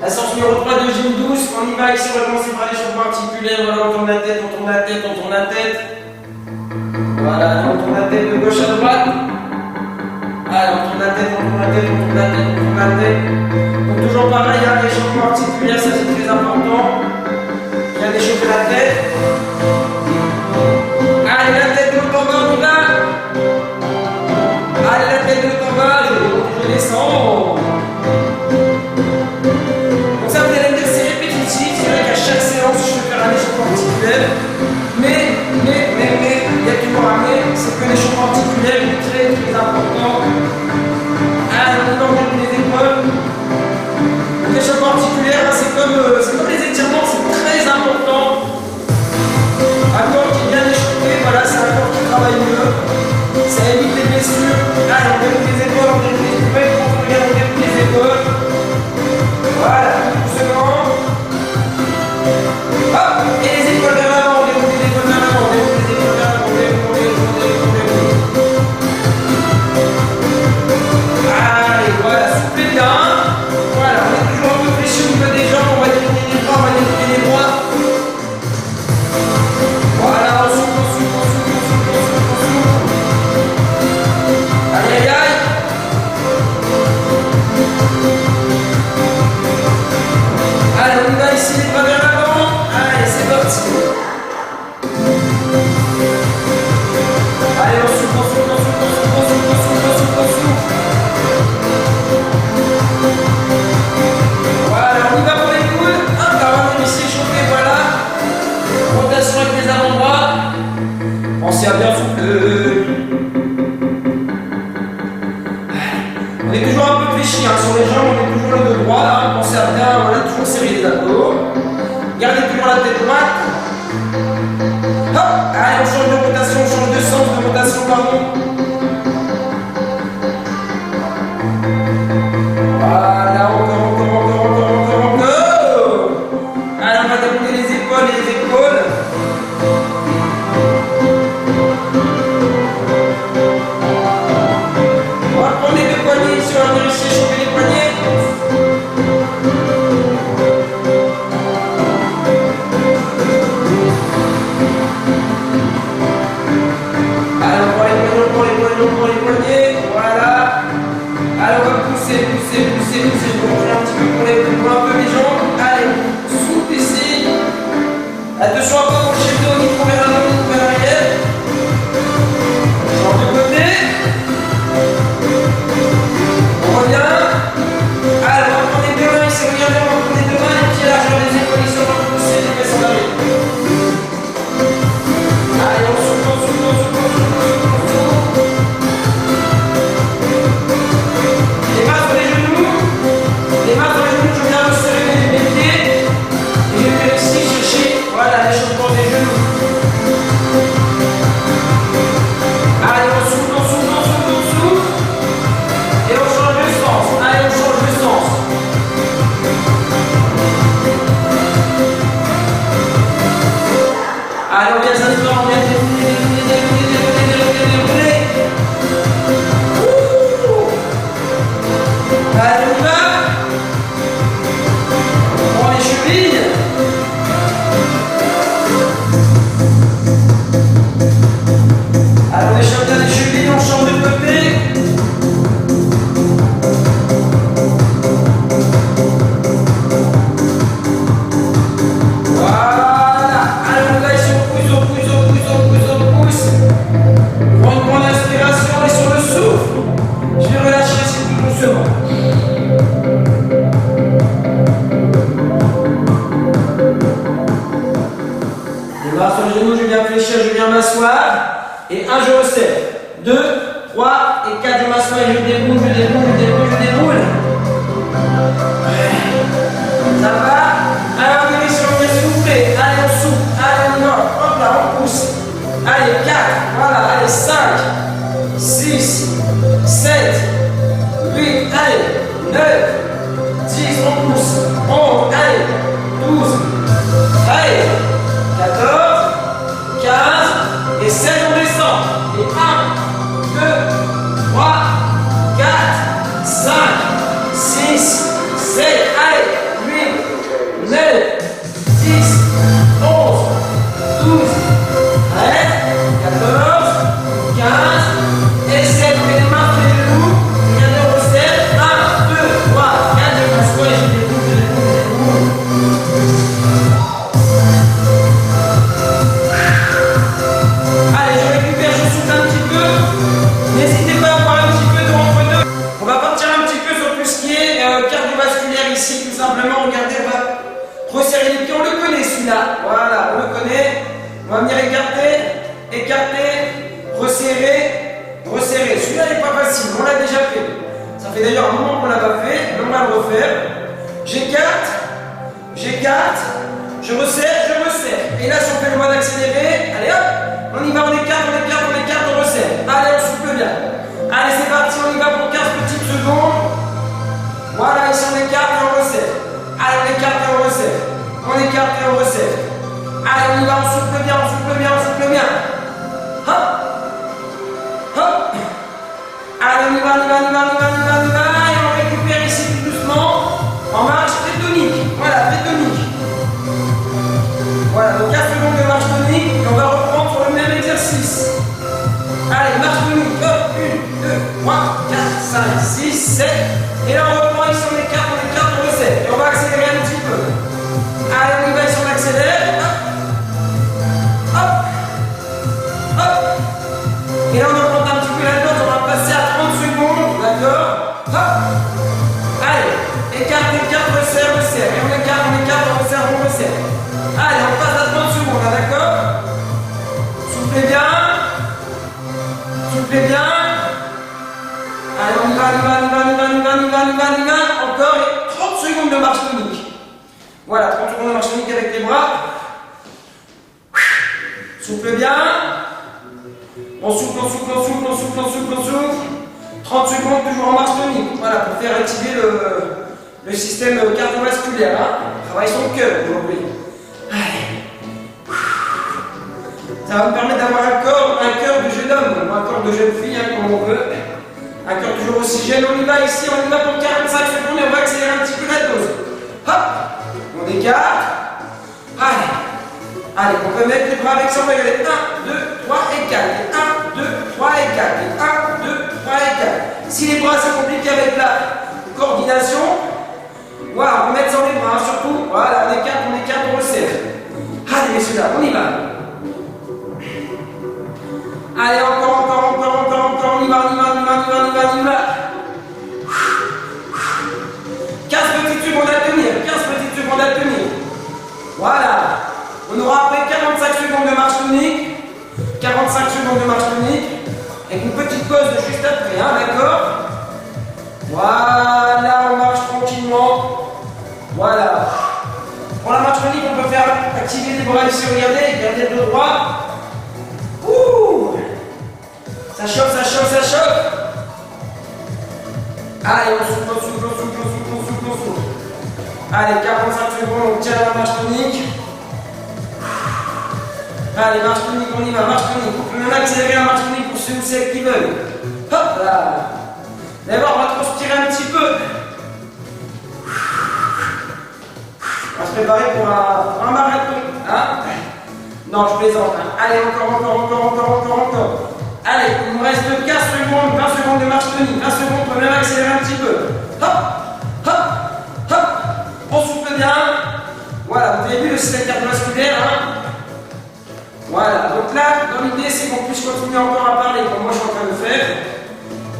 La séance numéro 3 de gym douce. On y va ici, on va commencer par les échauffements articulaires. Voilà, on tourne la tête, on tourne la tête, on tourne la tête. Voilà, on tourne la tête de gauche à droite. Allez, on tourne la tête, on tourne la tête, on tourne la tête, on tourne la tête. Donc toujours pareil, hein, l'échauffement articulaire, ça c'est très important. Bien d'échauffer la tête. Allez, la tête de l'autre en bas, on y va. Allez, la tête de l'autre en bas, je descends. Donc ça, vous allez me dire, c'est répétitif. C'est vrai qu'à chaque séance, je vais faire un échauffement articulaire. Mais, il y a toujours un mais, c'est que l'échauffement articulaire est très important. Allez, on enlève les épaules. L'échauffement articulaire, c'est comme les étirements, c'est très important. Un corps qui est bien échauffé, voilà, c'est un corps qui travaille mieux. Ça évite les blessures. Allez, on déroule les épaules, on déroule les épaules, on déroule les épaules. Voilà, doucement. Hop, et les épaules vers l'avant, on déroule les épaules vers l'avant, on déroule les épaules vers l'avant, on déroule. Allez, voilà, soufflez bien. Voilà, on est toujours un peu fléchi au niveau des jambes, on va dérouler les bras, on va dérouler les bras. Voilà, on souffle, on souffle, on souffle, on souffle, on souffle, on souffle. Aïe, aïe, aïe. Allez, on y va ici, les bras vers l'avant. Allez, c'est parti. Allez, on souffle, on souffle, on souffle, on souffle, on souffle, on souffle, on souffle, on souffle. Voilà, on y va pour les coudes. Un par un, on ici échauffé, voilà. Rotation avec les avant-bras. Pensez à bien souffler. On est toujours un peu fléchi, hein. Sur les jambes, on est toujours le dos droit. Hein. Pensez à bien, voilà, toujours serrer les abdos. Gardez toujours la tête droite. Hop, allez, on change de rotation, on change de sens de rotation, pardon. Voilà, encore. Allez, on va dérouler les épaules et les épaules. On va prendre les deux poignets ici, on va venir ici chauffer les poignets. Allez, on prend les poignets, voilà. Allez, on va pousser. Je vais remonter un petit peu pour les bras, un peu les jambes. Allez, souple ici. Attention à pas pencher le dos, ni pour vers l'avant, ni pour vers l'arrière. Change de côté. On revient. Allez, on va prendre les deux mains ici. Regardez, on va prendre les deux mains, les pieds largeur des épaules ici. On va pousser les fesses en arrière. Allez, on souffle. Les mains sur les genoux, je viens resserrer mes pieds et je vais ici chercher, voilà, l'échauffement des genoux. Allez, on souffle et on change de sens. Allez, on change de sens. Allez, on vient s'asseoir, on vient dérouler. Allez, on y va. On prend les chevilles. Alors, on échappe bien les chevilles, on change de côté. Voilà. Allez, on va ici, on pousse. On prend une grande inspiration, on est sur le souffle. Je vais relâcher ici tout doucement. Les bras sur les genoux, je viens fléchir, je viens m'asseoir. Et 1, je resserre. 2, 3 et 4, je m'assois et je déroule. Ça va? Alors, on est ici, on vient souffler. Allez, on souffle. Allez, on y va. Hop là, on pousse. Allez, 4, voilà. Allez, 5, 6, 7, 8, allez, 9, 10, on pousse. 11, allez, 12, 13, 14, 15 et 16, on descend. Et 1, 2, 3, 4. ici, tout simplement, regardez, on va resserrer les pieds, on le connaît celui-là, voilà, on le connaît, on va venir écarter, écarter, resserrer, resserrer, celui-là n'est pas facile, on l'a déjà fait, ça fait d'ailleurs un moment qu'on l'a pas fait, mais on va le refaire, j'écarte, je resserre, et là si on fait le mode accéléré, allez hop, on y va, on écarte, on resserre, allez on souffle bien, allez c'est parti, on y va pour 15 petites secondes, voilà, ici on écarte et on resserre. Allez, on écarte et on resserre. On écarte et on resserre. Allez, on y va, on souffle bien, on souffle bien, on souffle bien. Hop. Hop. Allez, on y va, on y va, on y va, on y va, on y va, on y va. Et on récupère ici tout doucement. En marche tonique. Voilà, tonique. Voilà, donc 15 secondes de marche tonique. Et on va reprendre sur le même exercice. Allez, marche tonique. Hop, 1, 2, 3, 4, 5, 6, 7. Et là, on reprend ici, on écarte, on resserre. Et on va accélérer un petit peu. Allez, on y va ici, on accélère. Hop. Hop. Hop. Et là, on augmente un petit peu la note. On va passer à 30 secondes. D'accord. Hop. Allez. Écarte, resserre. Et on écarte, on resserre. Allez, on passe à 30 secondes. D'accord. Soufflez bien. Allez, on y va. Encore 30 secondes de marche tonique. Voilà, 30 secondes de marche tonique avec les bras. Souffle bien. On souffle. 30 secondes toujours en marche tonique. Voilà, pour faire activer le système cardiovasculaire. Hein. On travaille son cœur aujourd'hui. Ça va me permettre d'avoir un cœur de jeune homme, ou un corps de jeune fille, hein, comme on veut. Un cœur toujours aussi jeune. On y va ici, on y va pour 45 secondes et on va accélérer un petit peu la dose. Hop, on écarte. Allez, on peut mettre les bras avec ça, on va y aller. 1, 2, 3 et 4. 1, 2, 3 et 4. 1, 2, 3 et 4. Si les bras c'est compliqué avec la coordination, voilà, on peut mettre ça dans les bras, surtout. Voilà, on écarte, on resserre. Allez, messieurs, là, on y va. Allez, encore, on y va. 15 petites secondes à tenir. Voilà. On aura après 45 secondes de marche tonique. Avec une petite pause de juste après, hein, d'accord? Voilà, on marche tranquillement. Voilà. Pour la marche tonique, on peut faire activer les bras ici, regardez le droit. Ouh! Ça chauffe. Allez, on souffle. Allez, 45 secondes, on tient la marche tonique. Allez, marche tonique, on y va, marche tonique. On peut même accélérer la marche tonique pour ceux ou celles qui veulent. Hop là. D'abord, on va transpirer un petit peu. On va se préparer pour un marathon. Hein? Non, je plaisante. Hein. Allez, encore. Allez, il nous reste 15 secondes, 20 secondes de marche tonique. 20 secondes, on peut même accélérer un petit peu. Hop. On souffle bien. Voilà, vous avez vu le système cardiovasculaire. Hein. Voilà, donc là, dans l'idée, c'est qu'on puisse continuer encore à parler, comme moi je suis en train de faire.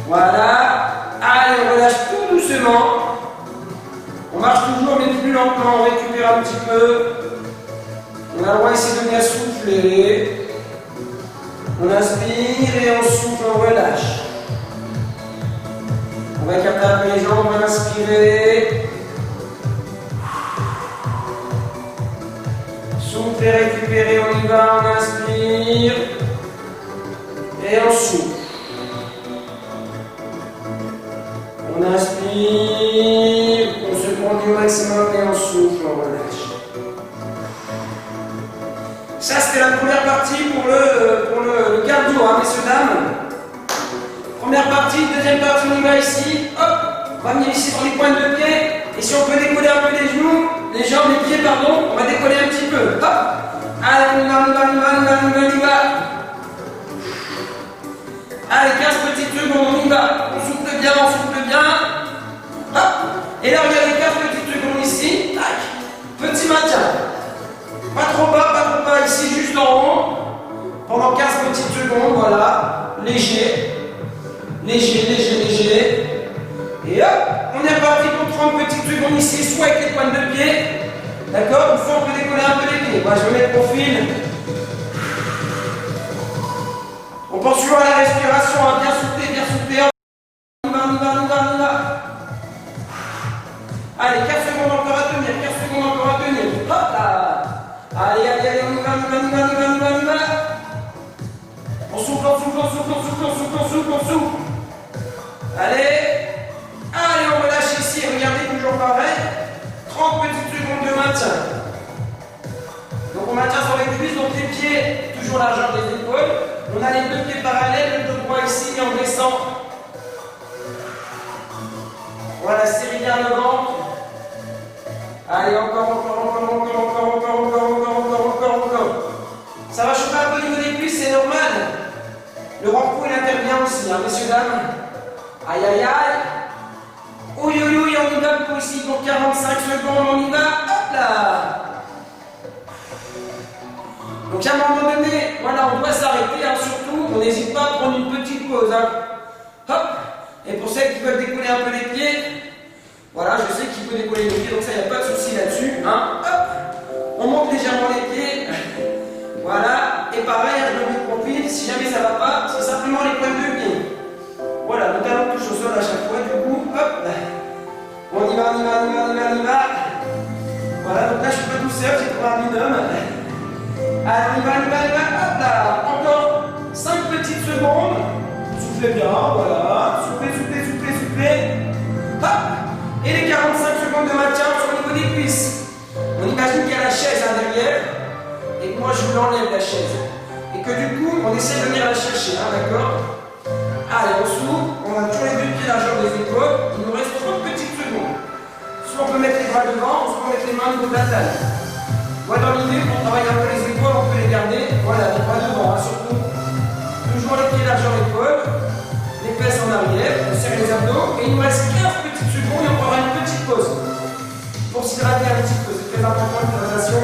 Voilà. Allez, on relâche tout doucement. On marche toujours, mais plus lentement, on récupère un petit peu. On a le droit ici de bien souffler. On inspire et on souffle, on relâche. On va capter un peu les jambes, on va inspirer. Souffle et récupérer, on y va, on inspire. Et on souffle. On inspire, on se conduit au maximum et on souffle, on relâche. Ça, c'était la première partie pour le cardio, hein, messieurs, dames. Première partie, deuxième partie, on y va ici. Hop, on va venir ici sur les pointes de pied. Et si on peut décoller un peu les genoux, les jambes, les pieds, pardon, on va décoller un petit peu. Hop, allez, on y va. Allez, 15 petites secondes, on y va. On souffle bien. Hop, et là, regardez, 15 petites secondes ici. Tac, petit maintien. Pas trop bas, ici, juste en haut. Pendant 15 petites secondes, voilà. Léger. Et hop, on est reparti pour 30 petites secondes ici, soit avec les pointes de pied. D'accord? Une fois on peut décoller un peu les pieds. Moi je vais mettre profil. On pense toujours à la respiration, hein. Bien souffler, bien souffler. On y va, on y va, on y va, on y va. Allez, 15 secondes encore à tenir, 15 secondes encore à tenir. Hop là. Allez, allez, allez, on y va, on y va, on y va, on y va, on y va, on y va. On souffle, on souffle, on souffle, on souffle, on souffle, on souffle, on souffle. Allez. Allez, on relâche ici, regardez, toujours pareil. 30 petites secondes de maintien. Donc on maintient sur les cuisses, donc les pieds, toujours largeur des épaules. On a les deux pieds parallèles, le dos droit ici et on descend. Voilà, serrez bien le ventre. Allez, encore, encore, encore, encore, encore, encore, encore, encore, encore, encore, encore. Ça va chauffer un peu au niveau des cuisses, c'est normal. Le repos, il intervient aussi, hein, messieurs, dames. Aïe, aïe, aïe. Oui, oui, oui, on y va pour ici pour 45 secondes, on y va. Hop là. Donc à un moment donné, voilà, on doit s'arrêter, hein, surtout, on n'hésite pas à prendre une petite pause. Hein. Hop. Et pour celles qui veulent décoller un peu les pieds, voilà, je sais qu'il peut décoller les pieds, donc ça, il n'y a pas de souci là-dessus. Hein. Hop. On monte légèrement les pieds. Voilà. Et pareil, je me mets de profil, si jamais ça ne va pas, c'est simplement les pointes de pied. Voilà, le talon touche au sol à chaque fois, du coup, hop. On y va, on y va, on y va, on y va, on y va. Voilà, donc là, je suis pas tout seul, j'ai trouvé un binôme. Allez, on y va, on y va, on y va, hop là. Encore 5 petites secondes. Soufflez bien, voilà. Soufflez, soufflez, soufflez, soufflez. Hop. Et les 45 secondes de maintien sur le niveau des cuisses. On imagine qu'il y a la chaise hein, derrière. Et que moi, je lui enlève la chaise. Et que du coup, on essaie de venir la chercher, hein, d'accord? Allez, on souffle. On a toujours les deux pieds largeur des épaules. Il nous reste 30 petites secondes. Soit on peut mettre les bras devant, soit on peut mettre les mains au niveau de la taille. Moi, dans l'idée, on travaille un peu les épaules, on peut les garder. Voilà, les bras devant, hein, surtout. Toujours les pieds largeur d'épaule. Les fesses en arrière. On serre les abdos. Et il nous reste 15 petites secondes et on prendra une petite pause. Pour s'hydrater un petit peu. C'est très important l'hydratation.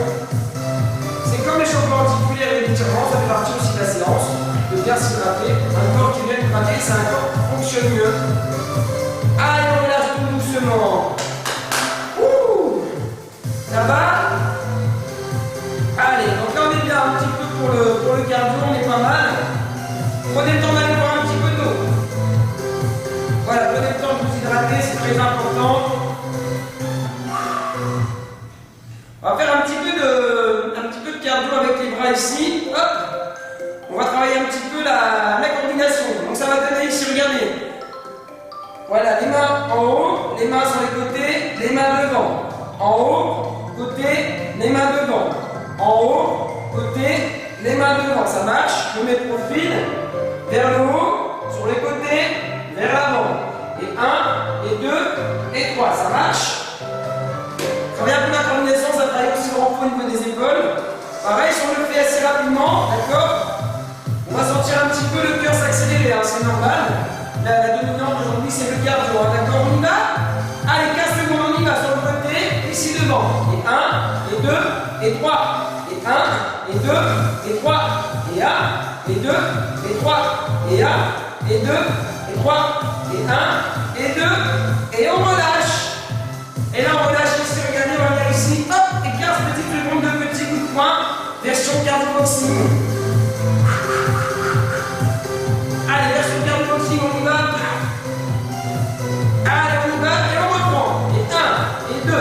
C'est comme l'échauffement articulaire et l'étirement, ça fait partie aussi de la séance. De bien s'hydrater. Un corps qui vient hydrater, c'est un corps qui fonctionne mieux. Allez, on relâche tout doucement. Ouh. Ça va? Allez, donc là on est bien un petit peu pour le cardio, on est pas mal. Prenez le temps d'aller boire un petit peu d'eau. Voilà, prenez le temps de vous hydrater, c'est très important. On va faire un petit peu de cardio avec les bras ici. Hop. On va travailler un petit peu la coordination. Donc ça va donner ici, regardez. Voilà, les mains en haut, les mains sur les côtés, les mains devant. En haut, côté, les mains devant. En haut, côté, les mains devant. Ça marche. Je mets le profil vers le haut, sur les côtés, vers l'avant. Et 1, et 2, et 3. Ça marche. Travailler un peu la coordination, ça travaille aussi le repos au niveau des épaules. Pareil, si on le fait assez rapidement, d'accord? On va sentir un petit peu le cœur s'accélérer, hein, c'est normal. La dominante aujourd'hui, c'est le cardio, hein, d'accord? On y va? Allez, 15 secondes, on y va sur le côté, ici devant. Et 1, et 2, et 3. Et 1, et 2, et 3. Et 1, et 2, et 3. Et 1, et 2, et 3. Et 1, et 2, et on relâche. Et là, on relâche ici, regardez, on va venir ici, hop, et 15 petites secondes de petits coups de poing, version cardio-boxing. Allez, version cardio-boxing, on y va. Allez, on y va, et on reprend. Et 1, et 2,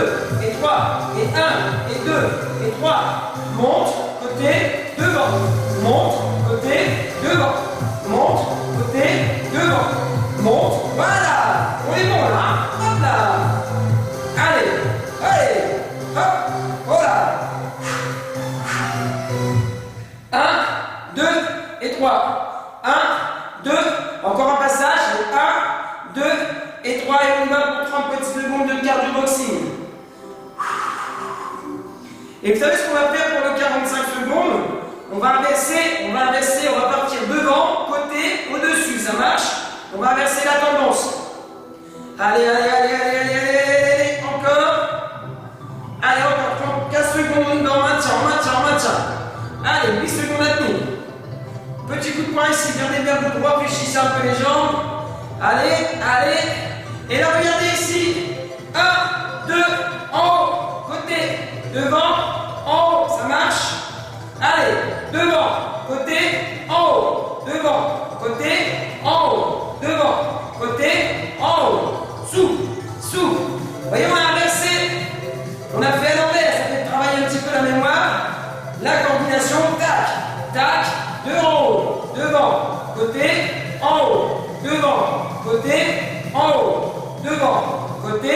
et 3, et 1, et 2, et 3. Monte, côté, devant. Monte, côté, devant. Monte, côté, devant. Monte, voilà. On est bon là, hop là. Allez, allez, hop, voilà. 1, 2 et 3. 1, 2, encore un passage. 1, 2 et 3 et on y va pour 30 petites secondes de cardio boxing. Et vous savez ce qu'on va faire pour le 45 secondes? On va inverser, on va partir devant, côté, au-dessus, ça marche? On va inverser la tendance. Allez, allez, allez, allez, allez, allez, encore. Allez, encore 15 secondes, on y va, on maintient. Allez, 8 secondes à tenir. Petit coup de poing ici, gardez bien le droit, fléchissez un peu les jambes. Allez, allez. Et là, regardez ici. 1, 2, en haut, côté, devant, en haut, ça marche. Allez, devant, côté, en haut, devant, côté, en haut, devant, côté, en haut, sous. Voyez, on a inversé. On a fait à l'envers, ça fait travailler un petit peu la mémoire. La coordination, tac, de en haut, devant, côté, en haut, devant, côté, en haut, devant, côté,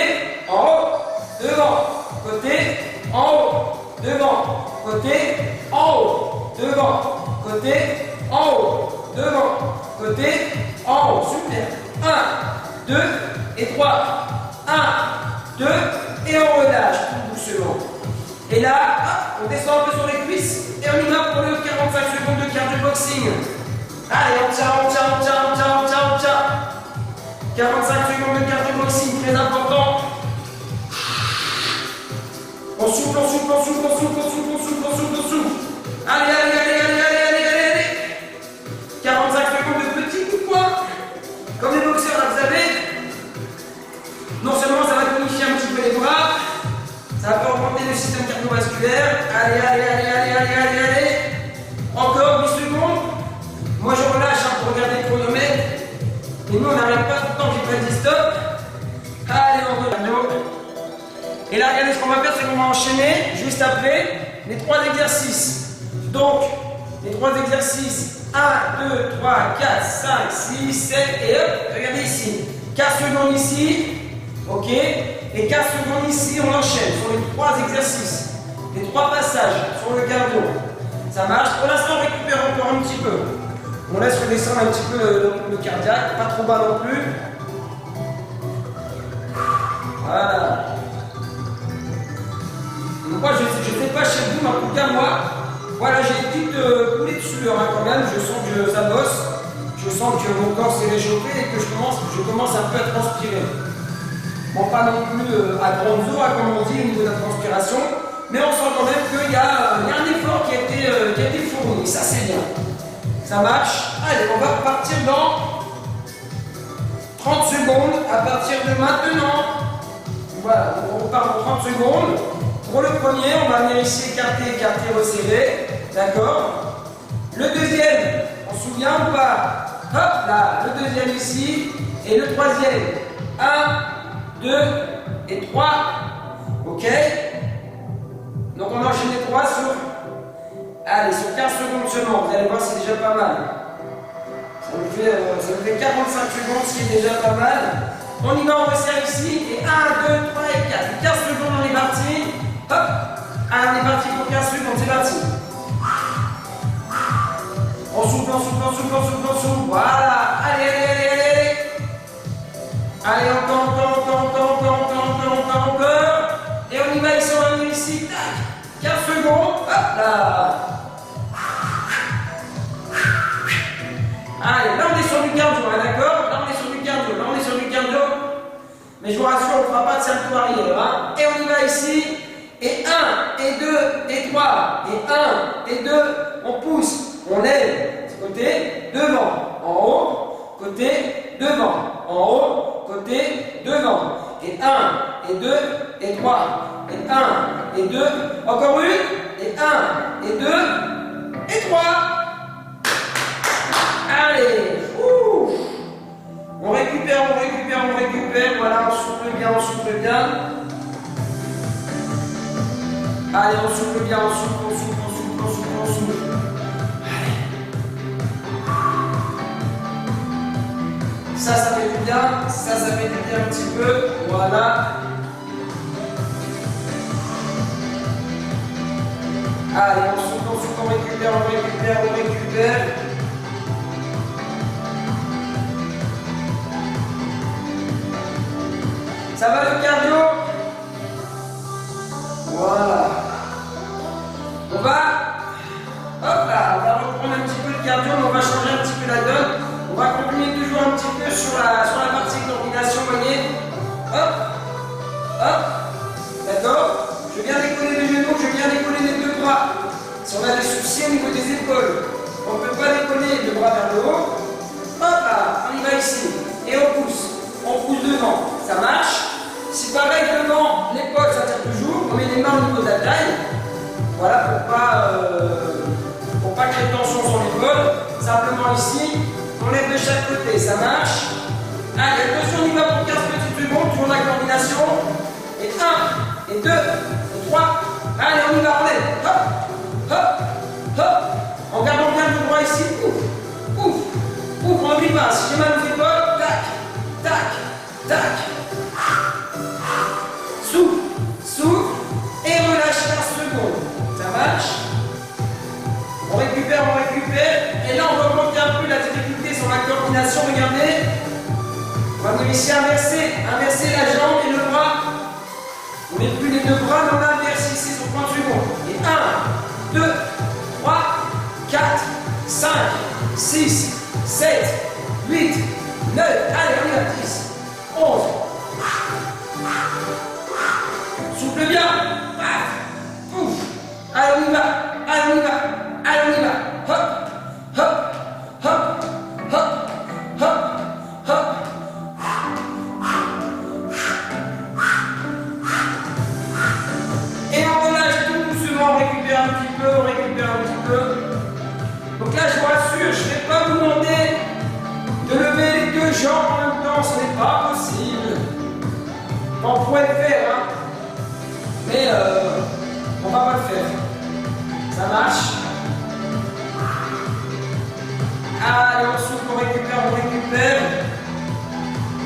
en haut, devant, côté, en haut, devant, côté, en haut, devant, côté, en haut, devant, côté, en haut. Super. 1, 2 et 3. 1, 2 et on relâche tout doucement. Et là, on descend un peu sur les cuisses et on y va pour le 45 secondes de cardio boxing. Allez, on tient. 45 secondes de cardio boxing, très important. On souffle. Allez. 45 secondes de petits coups de poing. Comme les boxeurs, là, vous savez. Non seulement ça va tonifier un petit peu les bras, ça va augmenter le système cardiovasculaire. Allez. Encore 10 secondes. Moi je relâche pour regarder le chronomètre. Et nous on n'arrête pas tout le temps que j'ai pas dit stop. Allez, on relâche. Et là, regardez ce qu'on va faire, c'est qu'on va enchaîner juste après les 3 exercices. Donc, les 3 exercices 1, 2, 3, 4, 5, 6, 7 et hop, regardez ici. 15 secondes ici. Ok, et 15 secondes ici, on enchaîne sur les 3 exercices, les 3 passages sur le cardio. Ça marche. Pour l'instant, on récupère encore un petit peu. On laisse redescendre un petit peu le cardiaque, pas trop bas non plus. Voilà. Moi, je ne sais pas chez vous, mais en tout cas, moi, voilà, j'ai une petite coulée de sueur quand même. Je sens que ça bosse. Je sens que mon corps s'est réchauffé et que je commence un peu à transpirer. Bon, pas non plus à grande eau, comme on dit, au niveau de la transpiration, mais on sent quand même qu'il y a un effort qui a été fourni, ça c'est bien. Ça marche. Allez, on va repartir dans 30 secondes à partir de maintenant. Voilà, on repart dans 30 secondes. Pour le premier, on va venir ici écarter, resserrer. D'accord. Le deuxième, on se souvient ou pas? Hop là, le deuxième ici. Et le troisième. 1, 2 et 3. Ok. Donc on enchaîne les 3 sur 15 secondes seulement. Vous allez voir, c'est déjà pas mal. Ça nous fait 45 secondes, ce qui est déjà pas mal. On y va, on resserre ici. Et 1, 2, 3 et 4. 15 secondes, on est parti. Hop. Allez, on est parti pour 15 secondes, c'est parti. On souffle. Voilà. Allez. Allez, encore. Et on y va, ils sont venus ici. Tac. 15 secondes. Hop là. Allez, là on est sur du cardio, hein, d'accord? Là on est sur du cardio. Mais je vous rassure, on ne fera pas de salto arrière. Hein. Et on y va ici. Et 1, et 2, et 3. Et 1, et 2. On pousse. On lève. Côté, devant. En haut. Côté, devant. En haut. Côté, devant. Et 1, et 2, et 3. Et 1, et 2. Encore une. Et 1, et 2, et 3. Allez. Ouh. On récupère. Voilà, on souffle bien. Allez, on souffle bien, on souffle. Allez. Ça fait du bien. Ça fait du bien un petit peu. Voilà. Allez, on souffle, on récupère. Ça va le cardio? Voilà. On va reprendre un petit peu le cardio, mais on va changer un petit peu la donne. On va continuer toujours un petit peu sur la partie coordination, vous voyez. Hop. D'accord. Je viens décoller les genoux, je viens décoller les deux bras. Si on a des soucis au niveau des épaules, on ne peut pas décoller les bras vers le haut. Hop là, on y va ici. Et on pousse devant. ça marche. Si pareil devant, l'épaule, ça tire toujours. On met les mains au niveau de la taille. Voilà, pour pas créer de tension sur l'épaule. Simplement ici, on lève de chaque côté, ça marche. Allez, attention, on y va pour 15 petites secondes, toujours la coordination. Et 1, et 2, et 3. Allez, on y va, on lève. Hop, hop, hop. En gardant bien le bras ici. Ouf, ouf, ouf, on n'oublie pas. Si j'ai mal aux épaules, tac, tac, tac. Souffle, souffle, et relâche 15 secondes. Ça marche. On récupère, et là on va augmenter un peu la difficulté sur la coordination, regardez. On va venir ici inverser la jambe et le bras. On met plus les deux bras, mais on inverse ici sur 30 secondes. Et 1, 2, 3, 4, 5, 6, 7, 8, 9, allez on y va, 10, 11. Souffle bien, paf, ouf. Allez on y va, allez on y va. Allez, on y va. Hop, hop, hop, hop, hop, hop. Et on relâche tout doucement, on récupère un petit peu, Donc là, je vous rassure, je ne vais pas vous demander de lever les deux jambes en même temps, ce n'est pas possible. On pourrait le faire, hein. Mais on ne va pas le faire. Ça marche. Allez, on souffle, on récupère.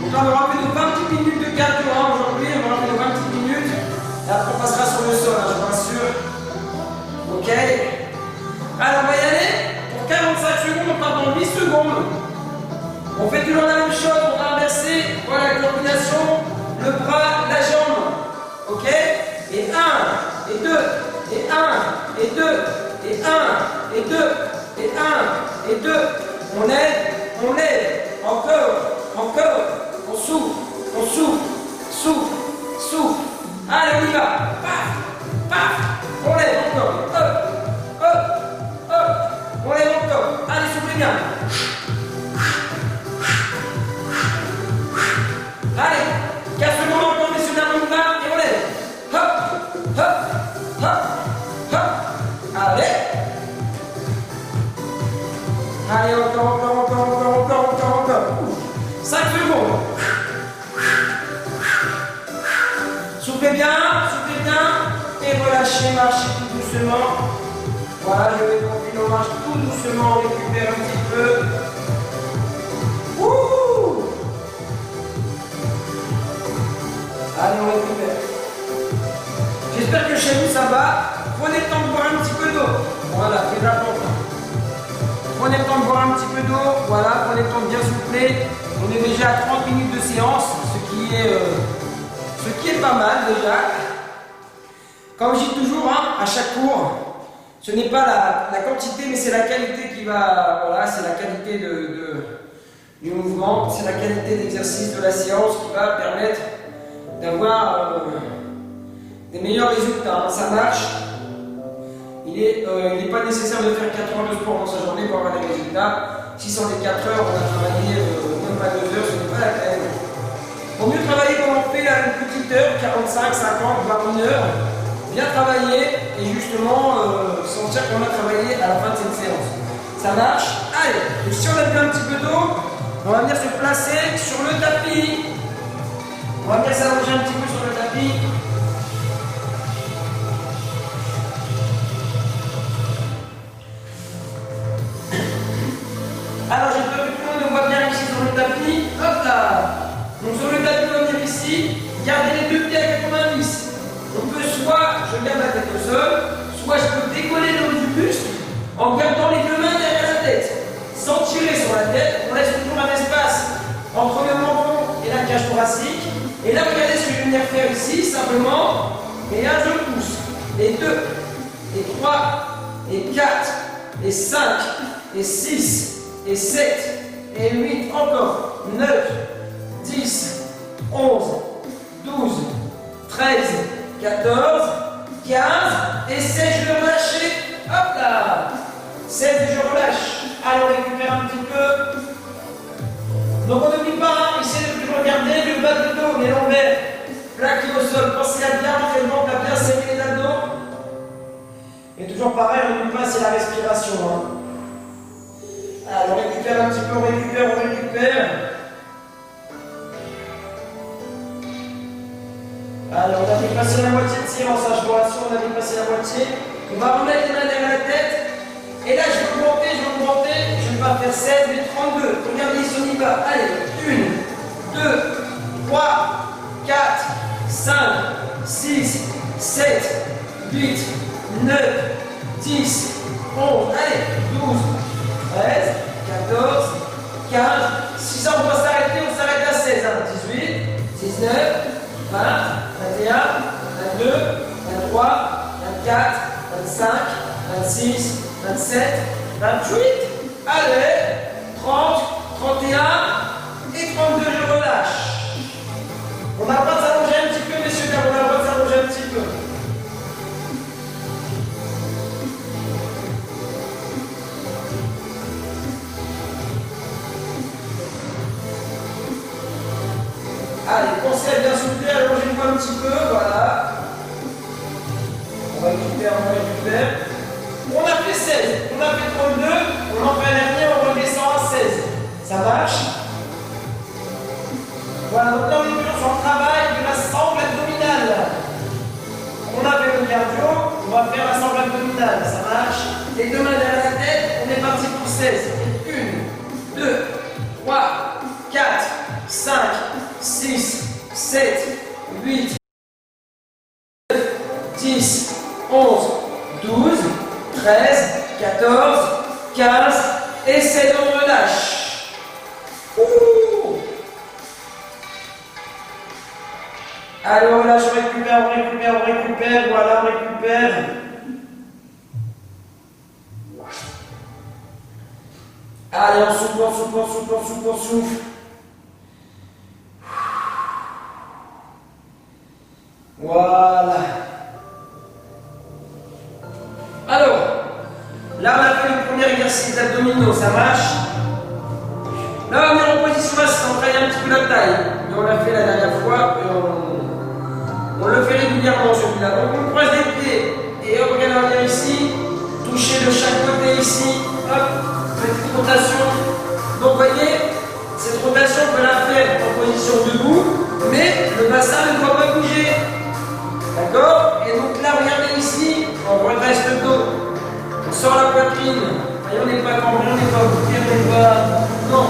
Donc là, on aura fait de 20 petites minutes de cardio aujourd'hui, on aura fait de 20 petites minutes. Et après, on passera sur le sol, hein, je vous rassure. Ok. Alors, on va y aller. Pour 45 secondes, on part dans 8 secondes. On fait toujours la même chose, on va inverser. Voilà la coordination, le bras, la jambe. Ok. Et 1, et 2, et 1, et 2, et 1, et 2, et 1, et 2. On lève, encore, on souffle, souffle. Allez, on y va. Paf, paf, on lève encore. Hop, on lève encore. Allez, soufflez bien. Allez, 4 secondes encore, messieurs, dames, on y va et on lève. Hop. Allez, encore. 5 secondes. Soufflez bien, et relâchez, marchez tout doucement. Voilà, je vais continuer, on marche tout doucement, on récupère un petit peu. Ouh. Allez, on récupère. J'espère que chez vous ça va. Prenez le temps de boire un petit peu d'eau. Voilà, c'est important. Prenez le temps de boire un petit peu d'eau. Voilà, prenez le temps de bien souffler. On est déjà à 30 minutes de séance, ce qui est pas mal déjà. Comme je dis toujours, hein, à chaque cours, ce n'est pas la quantité, mais c'est la qualité qui va. Voilà, c'est la qualité du mouvement, c'est la qualité d'exercice de la séance qui va permettre d'avoir des meilleurs résultats. Hein. Ça marche. Il n'est pas nécessaire de faire 4 heures de sport dans sa journée pour avoir des résultats. Si sur les 4 heures, on a travaillé même pas 2 heures, ce n'est pas la peine. Pour mieux travailler comme on fait là, une petite heure, 45, 50, voire 1 heure, bien travailler et justement sentir qu'on a travaillé à la fin de cette séance. Ça marche? Allez, donc si on a bu un petit peu d'eau, on va venir se placer sur le tapis. On va venir s'allonger un petit peu sur le tapis. Alors j'espère que tout le monde voit bien ici sur le tapis. Hop là. Donc sur le tapis, on va venir ici. Gardez les deux pieds à 90. On peut soit je garde la tête au sol, soit je peux décoller le haut du buste en gardant les deux mains derrière la tête. Sans tirer sur la tête, on laisse toujours un espace entre le menton et la cage thoracique. Et là, regardez ce que je vais venir faire ici, simplement. Et là, je pousse. Et 2, et 3, et 4, et 5, et 6, et 7, et 8, encore. 9, 10, 11, 12, 13, 14, 15, et 16, je vais relâcher. Hop là. 16, je relâche. Allez, on récupère un petit peu. Donc on n'oublie pas, ici, le plus regardez le bas du dos, les lombaires plaqués au sol. Pensez à bien rentrer le ventre, à bien serrer les abdos. Et toujours pareil, on n'oublie pas, c'est la respiration. Hein. Alors, on récupère un petit peu, on récupère. Alors, on a dépassé la moitié de séance, hein, je vous rassure, on a dépassé la moitié. On va remettre les mains derrière la tête. Et là, je vais augmenter. Je ne vais pas faire 16, mais 32. Regardez, ici, on y va. Allez, 1, 2, 3, 4, 5, 6, 7, 8, 9, 10, 11, allez, 12, 13, 14, 15. Si ça, on va s'arrêter, on s'arrête à 16. Hein. 18, 19, 20, 21, 22, 23, 24, 25, 26, 27, 28. Allez, 30, 31 et 32, je relâche. On n'a pas de s'allonger un petit peu, messieurs, dames, on n'a pas de s'allonger un petit peu. Allez, pensez à bien souffler, allongez-vous un petit peu, voilà. On récupère. On a fait 16, on a fait 32, on en fait un dernier, on redescend à 16. Ça marche? Voilà, donc là on est toujours sur le travail de la sangle abdominale. On a fait le cardio, on va faire la sangle abdominale, ça marche? Les deux mains derrière la tête, on est parti pour 16. 1, 2, 3, 4, 5, 6, 7, 8, 9, 10, 11, 12, 13, 14, 15, et c'est on relâche. Ouh. Allez, on relâche, on récupère, voilà, on récupère. Allez, on souffle. Voilà. Alors, là on a fait le premier exercice d'abdominaux, ça marche. Là on est en position assise, on travaille un petit peu la taille. Mais on l'a fait la dernière fois et on le fait régulièrement celui-là. Donc on croise les pieds et hop, regardez, on vient ici, toucher de chaque côté ici, hop, petite rotation. Donc vous voyez, cette rotation on peut la faire en position debout, mais le bassin ne doit pas bouger. D'accord? Et donc là, regardez ici, on redresse le dos, on sort la poitrine. Voyez, on n'est pas cambré, on n'est pas bouclé, on n'est pas. Non.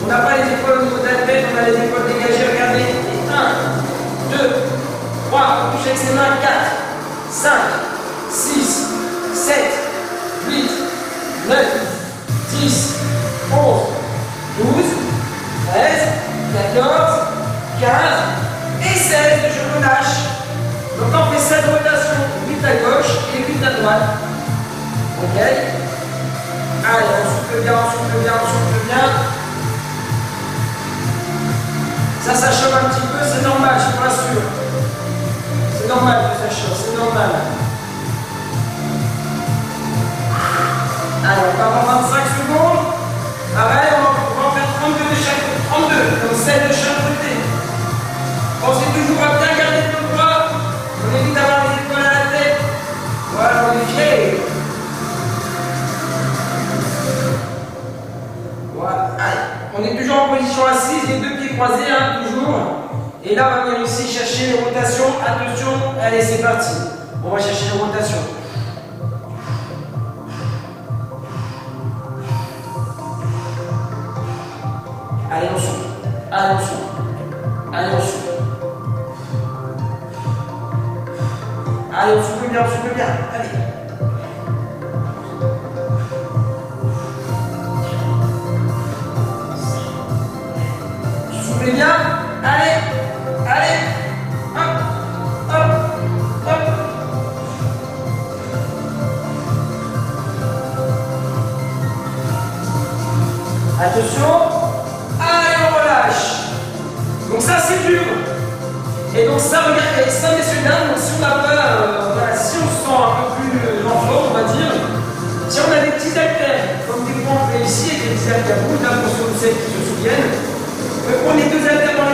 On n'a pas les épaules au niveau de la tête, on a les épaules dégagées, regardez. Et 1, 2, 3, on touche avec ses mains, 4, 5, 6, 7, 8, 9, 10, 11, 12, 13, 14, 15 et 16, je relâche. Donc on fait 7 rotations, 8 à gauche et 8 à droite. Ok? Allez, on souffle bien. Ça chauffe un petit peu, c'est normal, je vous rassure. C'est normal que ça chauffe, c'est normal. Allez, on va avoir 25 secondes. Allez, on va en faire 32 de chaque côté. 32, donc 7 de chaque côté. Pensez toujours à bien garder le poids. On évite d'avoir les épaules à la tête. Voilà, on est fiers. Voilà, allez. On est toujours en position assise, les deux pieds croisés, hein, toujours. Et là, on va venir ici chercher les rotations. Attention, allez, c'est parti. On va chercher les rotations. Allez, on souffle. Allez, on souffle. Bien. Allez. Soufflez bien. Allez. Hop. Attention. Allez, on relâche. Donc ça, c'est dur. Et donc ça, regardez, ça, messieurs, dames, si on n'a pas, si on se sent un peu plus en forme, on va dire, si on a des petits haltères, comme des points on fait ici, et des petits haltères rouges, là, pour ceux qui se souviennent, on prenez 2 haltères dans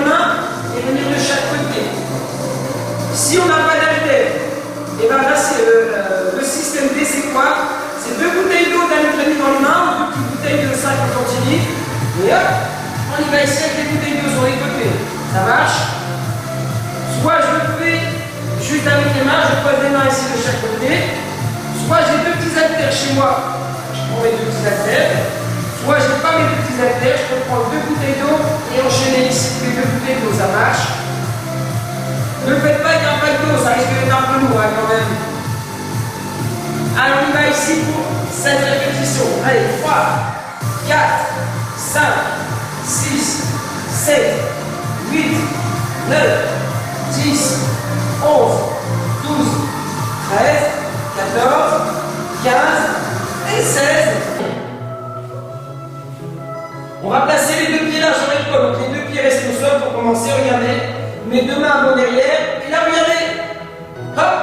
le système D, c'est quoi? C'est 2 bouteilles d'eau d'un litre et demi dans les mains, 2 petites bouteilles de 50 centilitres. Et hop, on y va ici avec les bouteilles d'eau sur les côtés. Ça marche? Soit je le fais juste avec les mains, je pose les mains ici de chaque côté. Soit j'ai 2 petits haltères chez moi, je prends mes 2 petits haltères. Soit je n'ai pas mes 2 petits haltères, je peux prendre 2 bouteilles d'eau et enchaîner ici les 2 bouteilles d'eau, ça marche. Ne le faites pas avec un pack d'eau, ça risque d'être un peu lourd quand même. Alors on y va ici pour 7 répétitions. Allez, 3, 4, 5, 6, 7, 8, 9, 10, 11, 12, 13, 14, 15 et 16. On va placer les 2 pieds là sur l'épaule. Donc les 2 pieds restent au sol pour commencer. Regardez. Mes 2 mains vont derrière. Et là, regardez. Hop.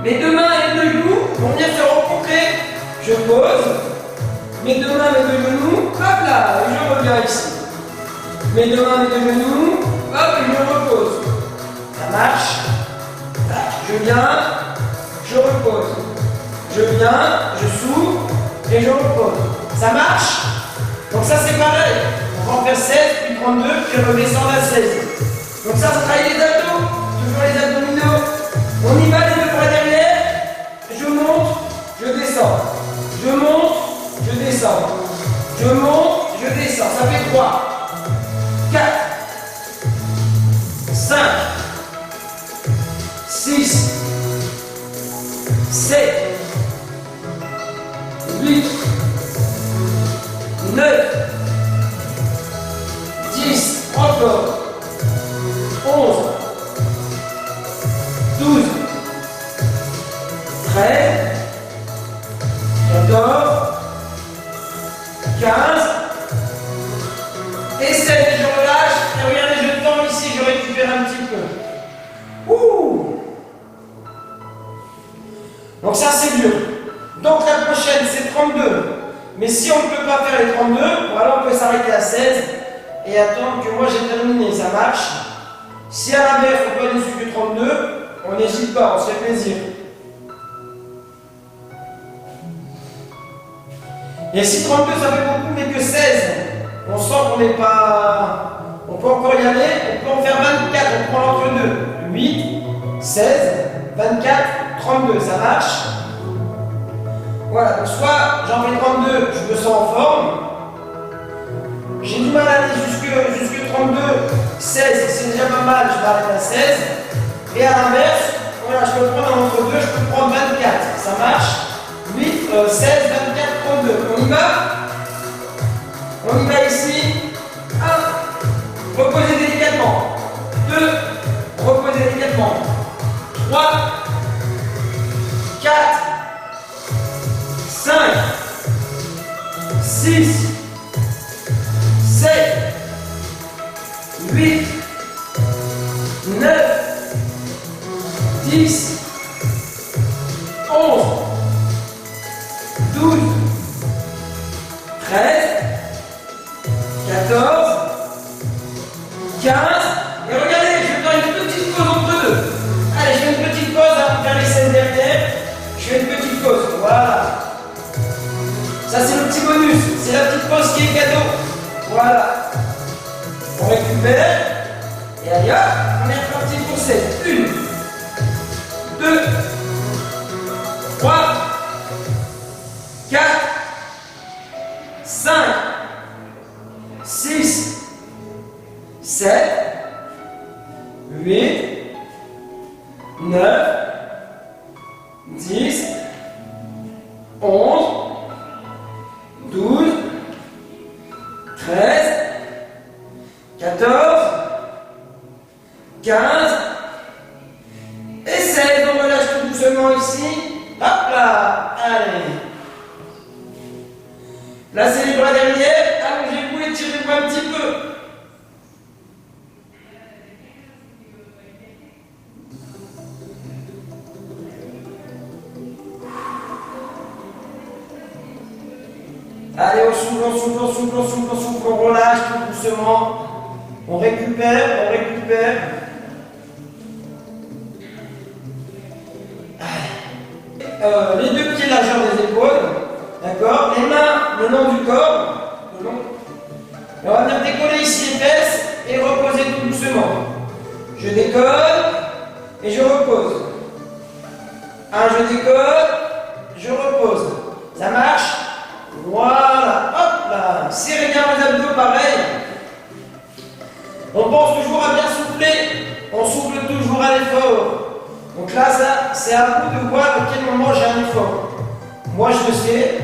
Mes 2 mains et les 2 genoux vont venir se rencontrer. Je pose. Mes 2 mains, mes 2 genoux. Hop là. Et je reviens ici. Mes 2 mains, mes 2 genoux. Hop, et je repose. Ça marche. Je viens. Je repose. Je viens. Je s'ouvre. Et je repose. Ça marche? Donc ça c'est pareil. On va en faire 16, puis 32, puis redescendre à 16. Donc ça travaille les abdos. Toujours les abdominaux. On y va les 2 bras derrière. Je monte, je descends. Je monte, je descends. Je monte, je descends. Ça fait 3, 4, 5, 6, 7, 8, 9, 10, encore, 11, 12, 13, 14, 15, et 16, et je relâche, et regardez, je tends ici, je récupère un petit peu. Ouh! Donc ça c'est dur. Donc la prochaine c'est 32. Mais si on ne peut pas faire les 32, voilà, on peut s'arrêter à 16 et attendre que moi j'ai terminé, ça marche. Si à l'inverse on peut aller jusqu'à 32, on n'hésite pas, on se fait plaisir. Et si 32 ça fait beaucoup, mais que 16, on sent qu'on n'est pas... On peut encore y aller, on peut en faire 24, on prend l'entre-deux. 8, 16, 24, 32, ça marche. Voilà, donc soit j'en fais 32, je me sens en forme. J'ai du mal à aller jusque 32, 16, c'est déjà pas mal, je m'arrête à 16. Et à l'inverse, voilà, je peux prendre un entre-deux, je peux prendre 24, ça marche. 8, 16, 24, 32. On y va? On y va ici. 1, reposez délicatement. 2, reposez délicatement. 3, 4, 5, 6, 7, 8, 9, 10, 11, 12, 13, 14, 15, et regardez, je vais faire une petite pause entre deux. Allez, je fais une petite pause avant de faire les 16 derrière. Je fais une petite pause, voilà. Ça c'est le petit bonus, c'est la petite pause qui est cadeau. Voilà. On récupère. Et allez hop, on est reparti pour 7. 1, 2, 3, 4, 5, 6, 7, 8, 9, 10, 11, 12, 13, 14, 15 et 16. On relâche tout doucement ici. Hop là. Allez. Placez les bras derrière. Allongez-vous et tirez-vous un petit peu. Allez, on souffle, on souffle, on souffle, on souffle, on souffle, on relâche tout doucement. On récupère, on récupère. les deux pieds largeur des épaules. D'accord? Les mains le long du corps. Le long. Et on va venir décoller ici les fesses et reposer tout doucement. Je décolle et je repose. Je décolle, je repose. Ça marche? Voilà. Hop là. Serrez bien vos abdos, pareil. On pense toujours à bien souffler. On souffle toujours à l'effort. Donc là, ça, c'est à vous de voir à quel moment j'ai un effort. Moi, je le sais,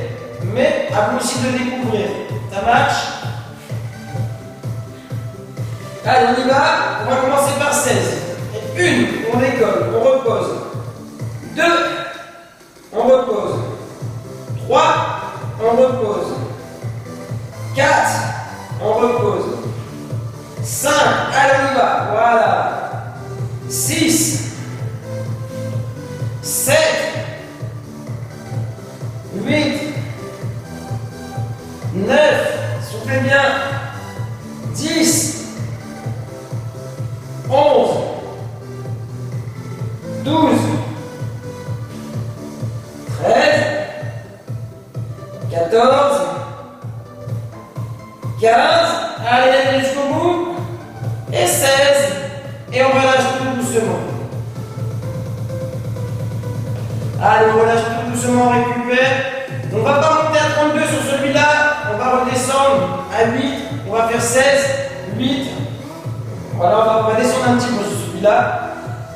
mais à vous aussi de le découvrir. Ça marche? Allez, on y va. On va commencer par 16. Et 1, on décolle, on repose. 2, on repose. 3, on repose. 4, on repose. 5, allez, on y va. Voilà. 6, 7, 8, 9, soufflez bien. 10, 11, 12, 13, 14, 15, allez jusqu'au bout, et 16, et on relâche tout doucement. Allez, on relâche tout doucement, on récupère. On ne va pas monter à 32 sur celui-là, on va redescendre à 8, on va faire 16, 8. Voilà, on va descendre un petit peu sur celui-là.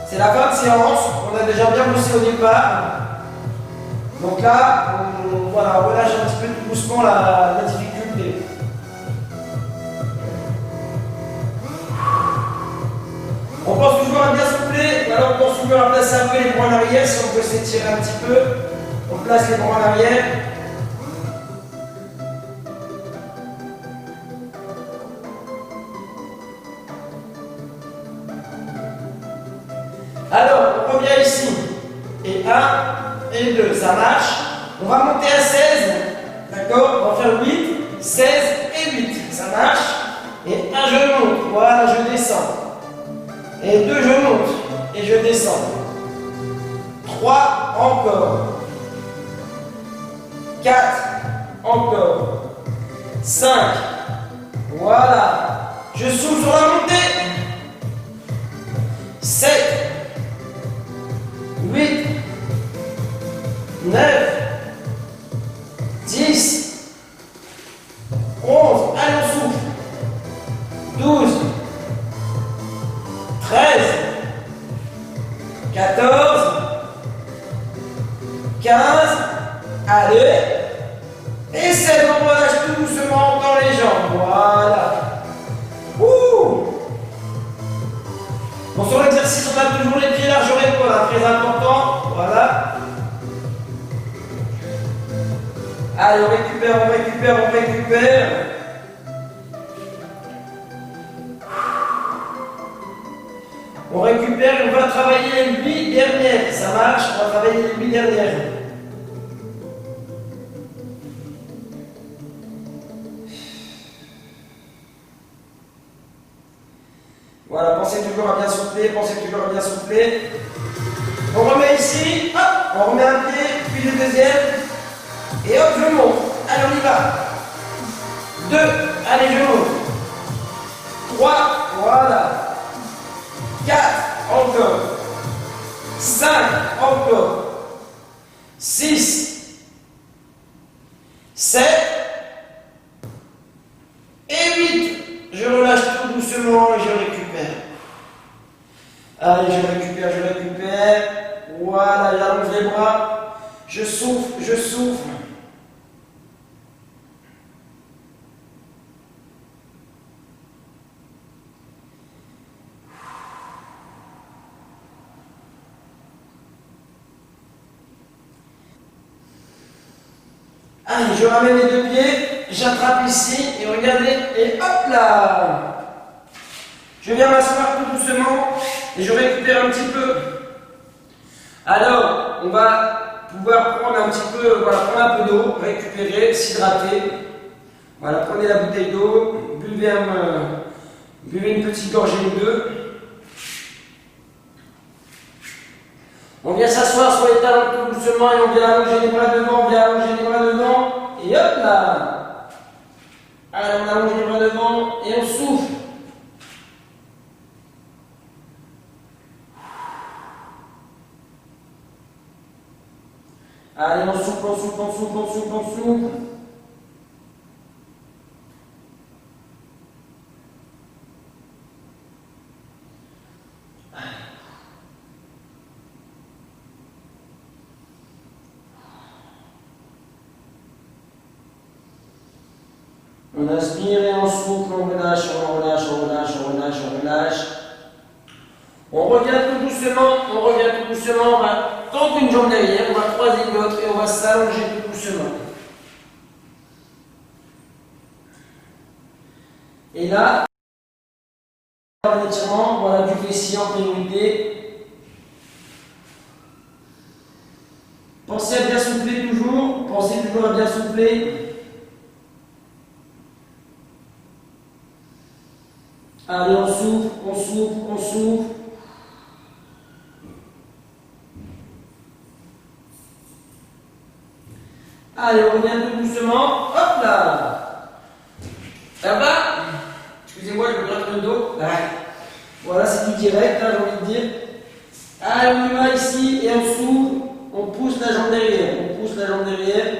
C'est la fin de séance, on a déjà bien bossé au départ. Donc là, voilà, on relâche un petit peu tout doucement la difficulté. On pense toujours à bien souffler, alors on pense toujours à placer un peu les bras en arrière si on veut s'étirer un petit peu. On place les bras en arrière. Alors, on revient ici. Et 1 et 2, ça marche. On va monter à 16. D'accord? On va faire 8, 16 et 8. Ça marche. Et 1, je monte. Voilà, je descends. Et 2, je monte. Et je descends. 3, encore. 4, encore. 5, voilà. Je souffle sur la montée. 7, 8, 9, 10, 11, allez on souffle. 12, 13, 14, 15, allez, et 16, on relâche tout doucement dans les jambes, voilà. Ouh. Bon, sur l'exercice, on a toujours les pieds largeur épaule, très important, voilà. Allez, on récupère, on récupère, on récupère. On récupère et on va travailler les 8 dernières. Ça marche, on va travailler les 8 dernières. Voilà, pensez toujours à bien souffler, pensez toujours à bien souffler. On remet ici, hop, on remet un pied, puis le deuxième. Et hop, je monte. Allez, on y va. 2, allez, je monte. 3, voilà. 4, encore. 5, encore. 6, 7 et 8. Je relâche tout doucement et je récupère. Allez, je récupère, je récupère. Voilà, j'allonge les bras. Je souffle, je souffle. Allez, je ramène les deux pieds, j'attrape ici et regardez, et hop là! Je viens m'asseoir tout doucement et je récupère un petit peu. Alors, on va pouvoir prendre un petit peu, voilà, prendre un peu d'eau, récupérer, s'hydrater. Voilà, prenez la bouteille d'eau, buvez une petite gorgée ou deux. On vient s'asseoir sur les talons tout doucement et on vient allonger les bras devant, on vient allonger les bras devant. Et hop là. Allez, on allonge les bras devant et on souffle. Allez, on souffle, on souffle, on souffle, on souffle, on souffle. On inspire et on souffle, on relâche, on relâche, on relâche, on relâche, on relâche. On revient tout doucement, on revient tout doucement, on va tendre une jambe derrière, on va croiser l'autre et on va s'allonger tout doucement. Et là, l'étirement, voilà, du fessier en priorité. Pensez à bien souffler toujours, pensez toujours à bien souffler. Allez, on souffle, on souffle, on souffle. Allez, on revient tout doucement. Hop là. Là-bas. Excusez-moi, je me gratte le dos. Voilà, c'est du direct, là, j'ai envie de dire. Allez, on y va ici et on souffle. On pousse la jambe derrière. On pousse la jambe derrière.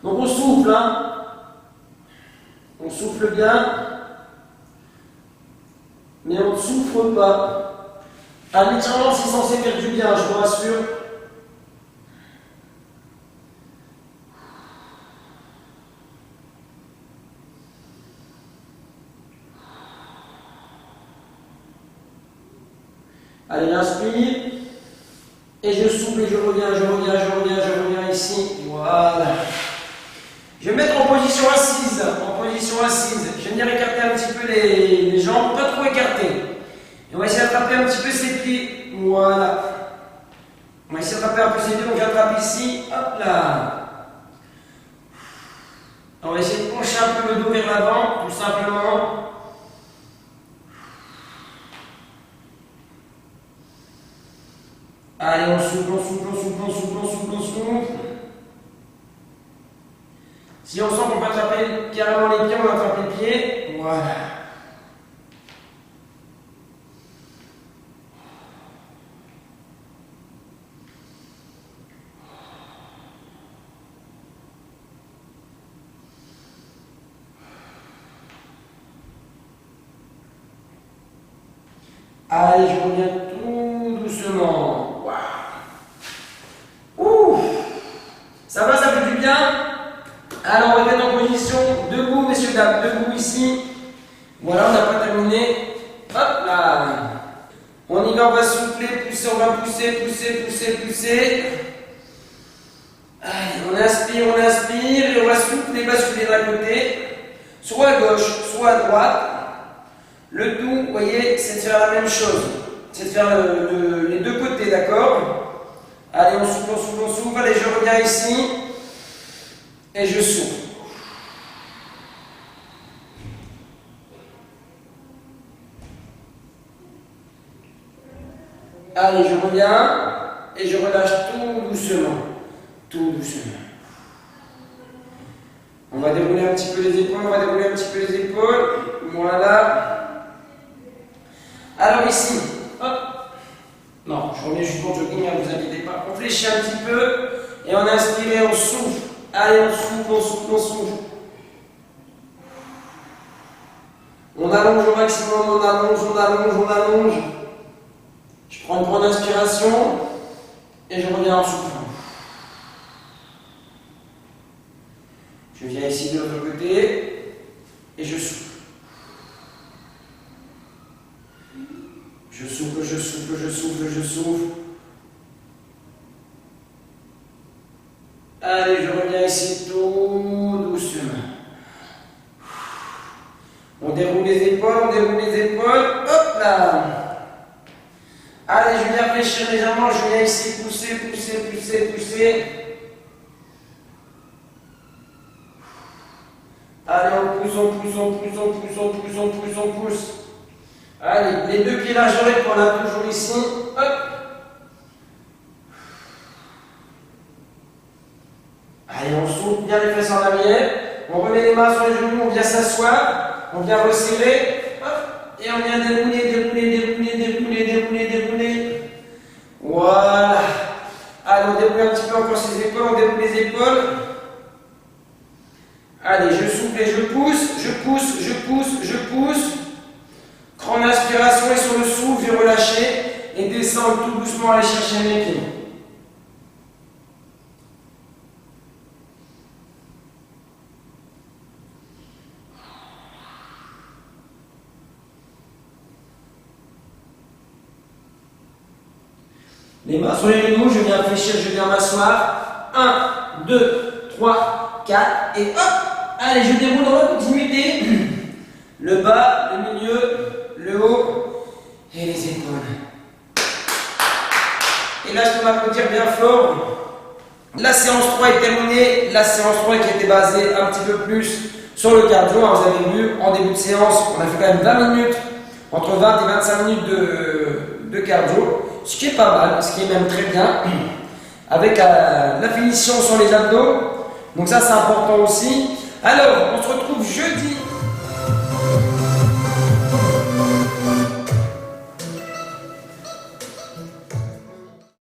Donc on souffle, hein. On souffle bien. Mais on ne souffre pas. Un étirement, c'est censé faire du bien, je vous rassure. Allez, j'inspire. Et je souffle et je reviens, je reviens, je reviens, je reviens ici. Voilà. Je vais me mettre en position assise. En position assise. Je vais venir écarter un petit peu les jambes, pas trop écartées. Et on va essayer d'attraper un petit peu ses pieds. Voilà. On va essayer d'attraper un peu ses pieds. Donc j'attrape ici. Hop là. On va essayer de pencher un peu le dos vers l'avant, tout simplement. Allez, on souffle, on souffle, on souffle, on souffle, on souffle, on souffle. Si on sent qu'on peut attraper carrément les pieds, on attrape les pieds. Voilà. Allez, je reviens tout doucement. Waouh. Ouh. Ça va, ça fait du bien. Alors, on va mettre en position debout, messieurs, dames. Debout ici. Voilà, on n'a pas terminé. Hop là. On y va, on va souffler, pousser, on va pousser, pousser, pousser, pousser. Allez, on inspire, et on va souffler, basculer d'un côté. Soit à gauche, soit à droite. Le tout, vous voyez, c'est de faire la même chose. C'est de faire les deux côtés, d'accord? Allez, on souffle, on souffle, on souffle. Allez, je reviens ici. Et je souffle. Allez, je reviens. Et je relâche tout doucement. Tout doucement. On va dérouler un petit peu les épaules. On va dérouler un petit peu les épaules. Voilà. Alors ici, hop, non, je reviens juste pour jogging, ne vous inquiétez pas. On fléchit un petit peu et on inspire et on souffle. Allez, on souffle, on souffle, on souffle. On allonge au maximum, on allonge, on allonge, on allonge. Je prends une grande inspiration et je reviens en soufflant. Je viens ici de l'autre côté et je souffle. Je souffle, je souffle, je souffle, je souffle. Allez, je reviens ici tout doucement. On déroule les épaules, on déroule les épaules. Hop là. Allez, je viens fléchir légèrement, je viens ici pousser, pousser, pousser, pousser. Allez, on pousse, on pousse, on pousse, on pousse, on pousse, on pousse, on pousse. Allez, les deux pieds largeurs, on a toujours ici. Hop. Allez, on souffle bien les fesses en arrière. On remet les mains sur les genoux, on vient s'asseoir. On vient resserrer. Hop, et on vient dérouler. Voilà. Allez, on déroule un petit peu encore ses épaules, on déroule les épaules. Allez, je souffle et je pousse. Grande inspiration et sur le souffle, je relâcher et descendre tout doucement, aller chercher mes pieds. Les mains sur les genoux, je viens fléchir, je viens m'asseoir. 1, 2, 3, 4 et hop. Allez, je déroule dans la continuité. Le bas, le milieu, le haut et les épaules. Et là, je peux m'applaudir bien fort. La séance 3 est terminée. La séance 3 qui était basée un petit peu plus sur le cardio. Vous avez vu, en début de séance, on a fait quand même 20 minutes, entre 20 et 25 minutes de cardio. Ce qui est pas mal, ce qui est même très bien. Avec la finition sur les abdos. Donc ça, c'est important aussi. Alors, on se retrouve jeudi